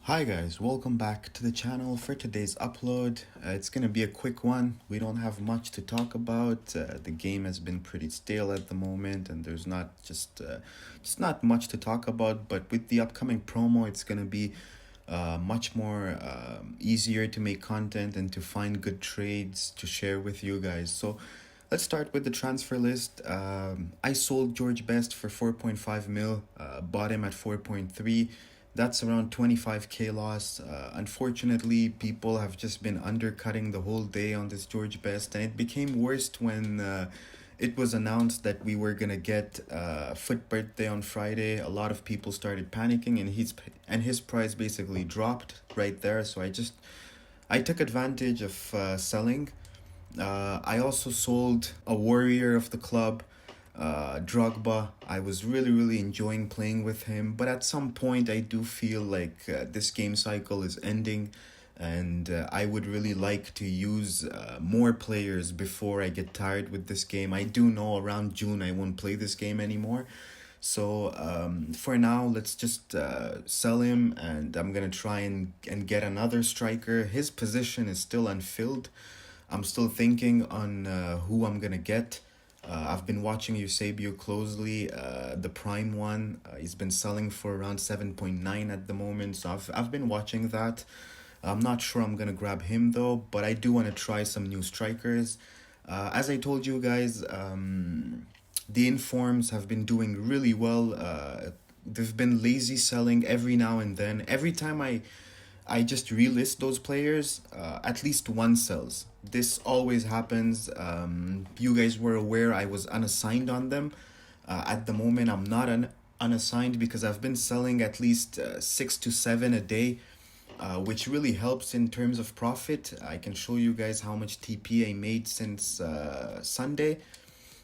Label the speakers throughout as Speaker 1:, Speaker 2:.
Speaker 1: Hi guys, welcome back to the channel for today's upload. It's gonna be a quick one. We don't have much to talk about. The game has been pretty stale at the moment, and there's just not much to talk about. But with the upcoming promo, it's gonna be much more easier to make content and to find good trades to share with you guys. So let's start with the transfer list. I sold George Best for 4.5 mil, bought him at 4.3. That's around 25k loss. Unfortunately, people have just been undercutting the whole day on this George Best, and it became worse when it was announced that we were gonna get Foot birthday on Friday. A lot of people started panicking, and his price basically dropped right there. So I took advantage of selling. I also sold a warrior of the club, Drogba. I was really enjoying playing with him, but at some point I do feel like this game cycle is ending, and I would really like to use more players before I get tired with this game. I do know around June I won't play this game anymore. So for now, let's just sell him, and I'm gonna try and get another striker. His position is still unfilled. I'm still thinking on who I'm gonna get. I've been watching Eusebio closely. The prime one, he's been selling for around 7.9 at the moment. So I've been watching that. I'm not sure I'm gonna grab him though, but I do want to try some new strikers. As I told you guys, the informs have been doing really well. They've been lazy selling every now and then. Every time I just relist those players, at least one sells. This always happens. You guys were aware I was unassigned on them. At the moment, I'm not unassigned because I've been selling at least 6 to 7 a day, which really helps in terms of profit. I can show you guys how much TP I made since Sunday,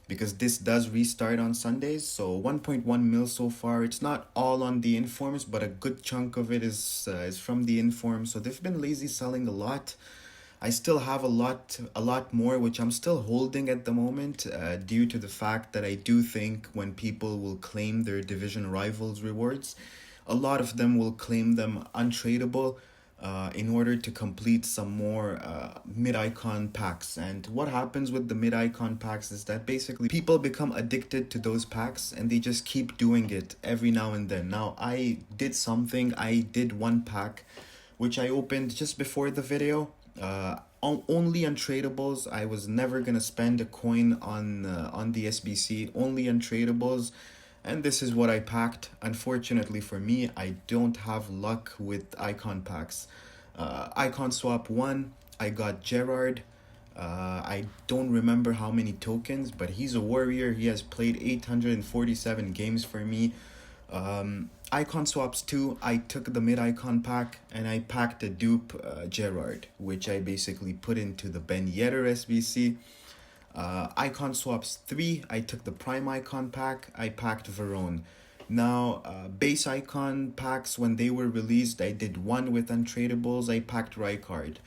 Speaker 1: because this does restart on Sundays. So 1.1 mil so far. It's not all on the informs, but a good chunk of it is from the informs. So they've been lazy selling a lot. I still have a lot more, which I'm still holding at the moment, due to the fact that I do think when people will claim their division rivals rewards, a lot of them will claim them untradeable in order to complete some more mid-icon packs. And what happens with the mid-icon packs is that basically people become addicted to those packs and they just keep doing it every now and then. Now, I did one pack which I opened just before the video. Only untradables. I was never gonna spend a coin on the SBC. Only untradables, and this is what I packed. Unfortunately for me, I don't have luck with icon packs. Icon swap 1, I got Gerard. I don't remember how many tokens, but he's a warrior. He has played 847 games for me. Icon swaps 2, I took the mid-icon pack and I packed a dupe Gerard, which I basically put into the Ben Yedder SBC. Icon swaps 3, I took the prime icon pack, I packed Verone. Now, base icon packs, when they were released, I did one with untradables, I packed Rijkaard.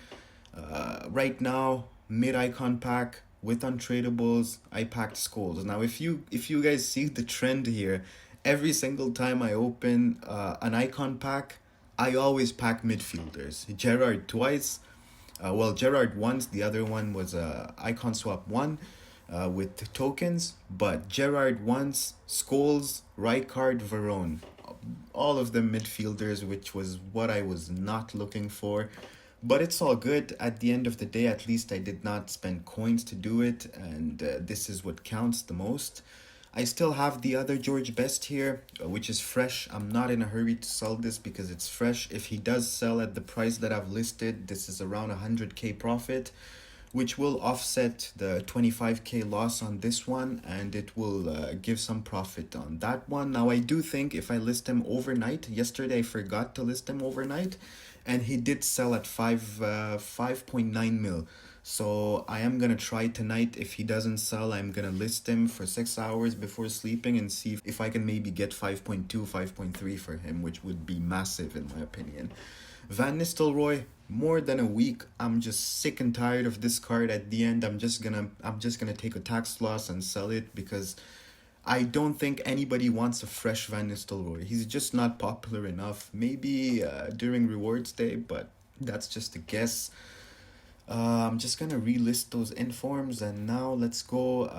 Speaker 1: Right now, mid icon pack with untradables, I packed Skulls. Now, if you guys see the trend here, every single time I open an icon pack, I always pack midfielders. Gerard twice. Gerard once. The other one was icon swap 1 with tokens. But Gerard once, Scholes, Rijkaard, Verone. All of them midfielders, which was what I was not looking for. But it's all good. At the end of the day, at least I did not spend coins to do it, and this is what counts the most. I still have the other George Best here, which is fresh. I'm not in a hurry to sell this because it's fresh. If he does sell at the price that I've listed, this is around 100k profit, which will offset the 25k loss on this one, and it will give some profit on that one. Now, I do think if I list him overnight, yesterday I forgot to list him overnight, and he did sell at 5.9 mil. So I am gonna try tonight. If he doesn't sell, I'm gonna list him for 6 hours before sleeping and see if I can maybe get 5.2, 5.3 for him, which would be massive in my opinion. Van Nistelrooy, more than a week. I'm just sick and tired of this card. At the end, I'm just gonna take a tax loss and sell it because I don't think anybody wants a fresh Van Nistelrooy. He's just not popular enough. Maybe during rewards day, but that's just a guess. I'm just gonna relist those informs, and now let's go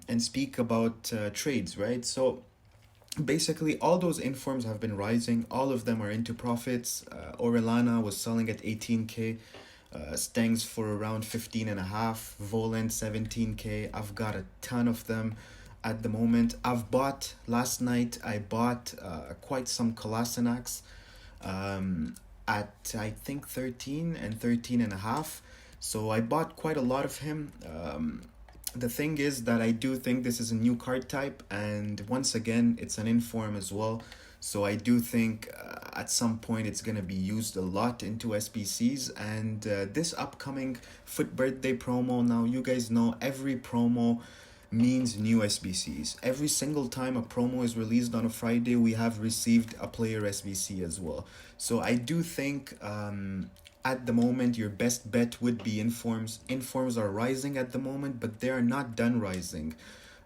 Speaker 1: and speak about trades, right? So basically, all those informs have been rising. All of them are into profits. Orellana was selling at 18K. Stengs for around 15 and a half. Volant 17K. I've got a ton of them at the moment. I've bought last night. I bought quite some Kolasinaks at I think 13 and 13 and a half. So I bought quite a lot of him. The thing is that I do think this is a new card type, and once again, it's an inform as well. So I do think at some point it's gonna be used a lot into SBCs, and this upcoming Foot Birthday promo. Now you guys know every promo means new SBCs. Every single time a promo is released on a Friday, we have received a player SBC as well. So I do think at the moment your best bet would be informs. Informs are rising at the moment, but they are not done rising.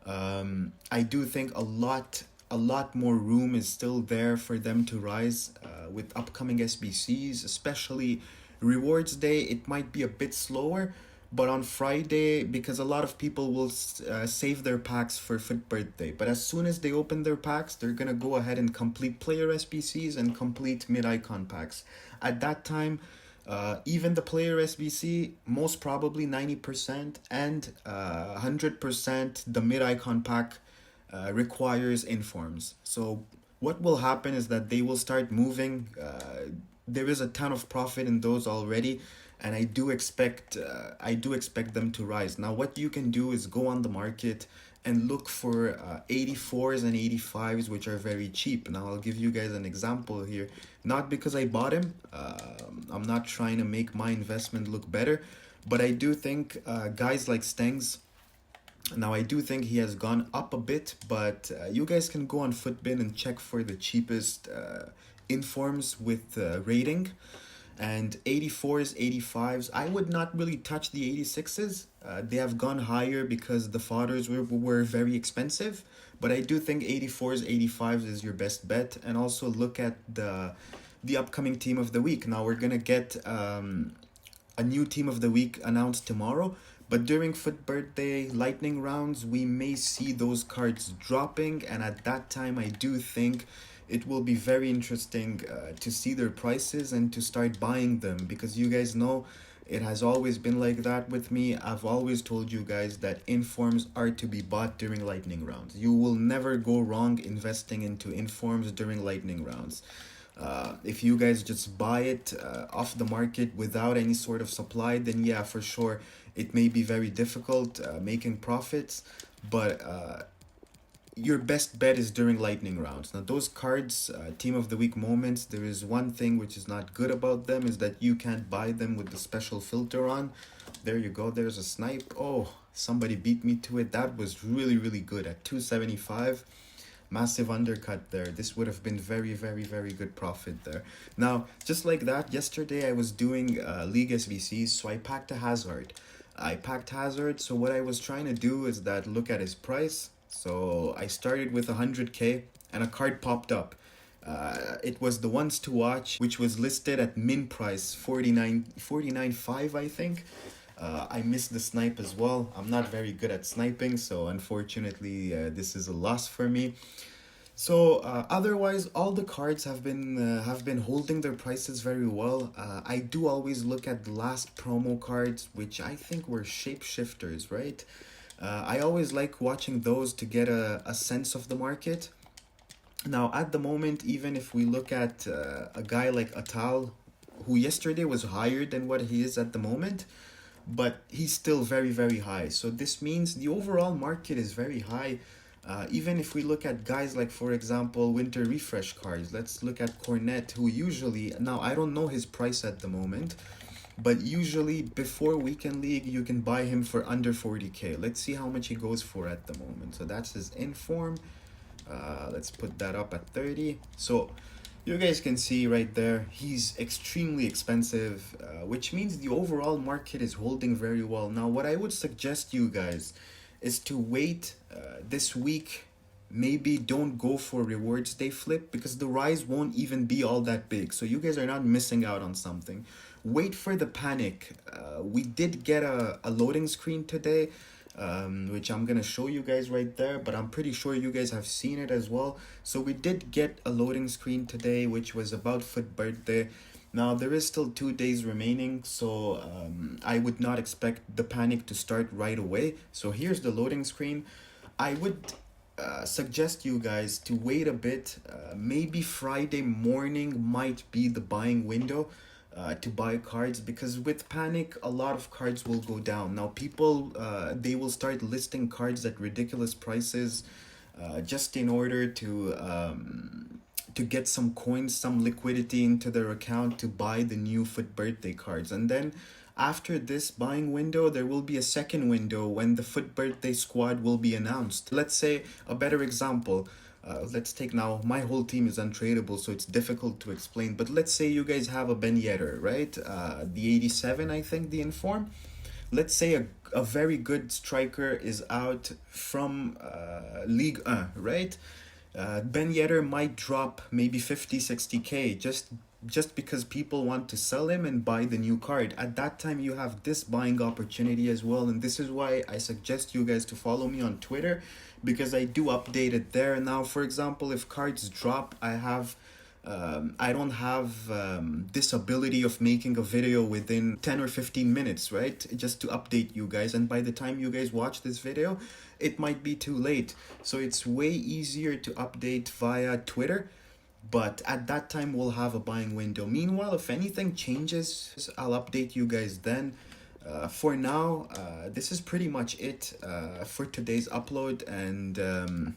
Speaker 1: I do think a lot more room is still there for them to rise with upcoming SBCs, especially rewards day. It might be a bit slower, but on Friday, because a lot of people will save their packs for Foot Birthday. But as soon as they open their packs, they're gonna go ahead and complete player SBCs and complete mid icon packs. At that time, even the player SBC, most probably 90% and 100% the mid icon pack requires informs. So what will happen is that they will start moving. There is a ton of profit in those already, and I do expect them to rise. Now, what you can do is go on the market and look for 84s and 85s, which are very cheap. Now, I'll give you guys an example here. Not because I bought him. I'm not trying to make my investment look better, but I do think guys like Stengs. Now, I do think he has gone up a bit, but you guys can go on Footbin and check for the cheapest informs with rating. And 84s, 85s, I would not really touch the 86s. They have gone higher because the fodders were very expensive. But I do think 84s, 85s is your best bet. And also look at the upcoming team of the week. Now we're gonna get a new team of the week announced tomorrow. But during Foot Birthday lightning rounds, we may see those cards dropping, and at that time, I do think it will be very interesting to see their prices and to start buying them, because you guys know it has always been like that with me. I've always told you guys that informs are to be bought during lightning rounds. You will never go wrong investing into informs during lightning rounds. If you guys just buy it off the market without any sort of supply, then yeah, for sure, it may be very difficult making profits, but your best bet is during lightning rounds. Now, those cards, team of the week moments, there is one thing which is not good about them, is that you can't buy them with the special filter on. There you go, there's a snipe. Oh, somebody beat me to it. That was really, really good at 275. Massive undercut there. This would have been very, very, very good profit there. Now, just like that, yesterday I was doing League SBCs, so I packed a Hazard. So what I was trying to do is that look at his price. So I started with 100K and a card popped up. It was the ones to watch, which was listed at min price 49.5, I think. I missed the snipe as well. I'm not very good at sniping, so unfortunately this is a loss for me. So otherwise, all the cards have been holding their prices very well. I do always look at the last promo cards, which I think were shapeshifters, right? I always like watching those to get a sense of the market. Now, at the moment, even if we look at a guy like Atal, who yesterday was higher than what he is at the moment, but he's still very, very high. So this means the overall market is very high. Even if we look at guys like, for example, Winter Refresh cards, let's look at Cornet, who usually, now I don't know his price at the moment, but usually before Weekend League, you can buy him for under 40K. Let's see how much he goes for at the moment. So that's his inform. Let's put that up at 30. So you guys can see right there, he's extremely expensive, which means the overall market is holding very well. Now, what I would suggest you guys is to wait this week maybe don't go for rewards day flip because the rise won't even be all that big. So you guys are not missing out on something. Wait for the panic. We did get a loading screen today, which I'm gonna show you guys right there, but I'm pretty sure you guys have seen it as well. So we did get a loading screen today, which was about Foot Birthday. Now there is still 2 days remaining, so I would not expect the panic to start right away. So here's the loading screen. I would suggest you guys to wait a bit. Maybe Friday morning might be the buying window to buy cards, because with panic a lot of cards will go down. Now people they will start listing cards at ridiculous prices just in order to get some coins, some liquidity into their account to buy the new Foot Birthday cards. And then after this buying window, there will be a second window when the Foot Birthday squad will be announced. Let's say a better example. Let's take now, my whole team is untradeable, so it's difficult to explain. But let's say you guys have a Ben Yedder, right? The 87, I think, the inform. Let's say a very good striker is out from League 1, right? Ben Yedder might drop maybe 50-60K just because people want to sell him and buy the new card. At that time you have this buying opportunity as well, and this is why I suggest you guys to follow me on Twitter, because I do update it there. Now for example, if cards drop, I don't have this ability of making a video within 10 or 15 minutes, right? Just to update you guys. And by the time you guys watch this video, it might be too late. So it's way easier to update via Twitter. But at that time, we'll have a buying window. Meanwhile, if anything changes, I'll update you guys then. For now, this is pretty much it for today's upload. And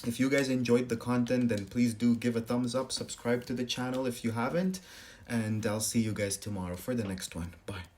Speaker 1: if you guys enjoyed the content, then please do give a thumbs up, subscribe to the channel if you haven't, and I'll see you guys tomorrow for the next one. Bye.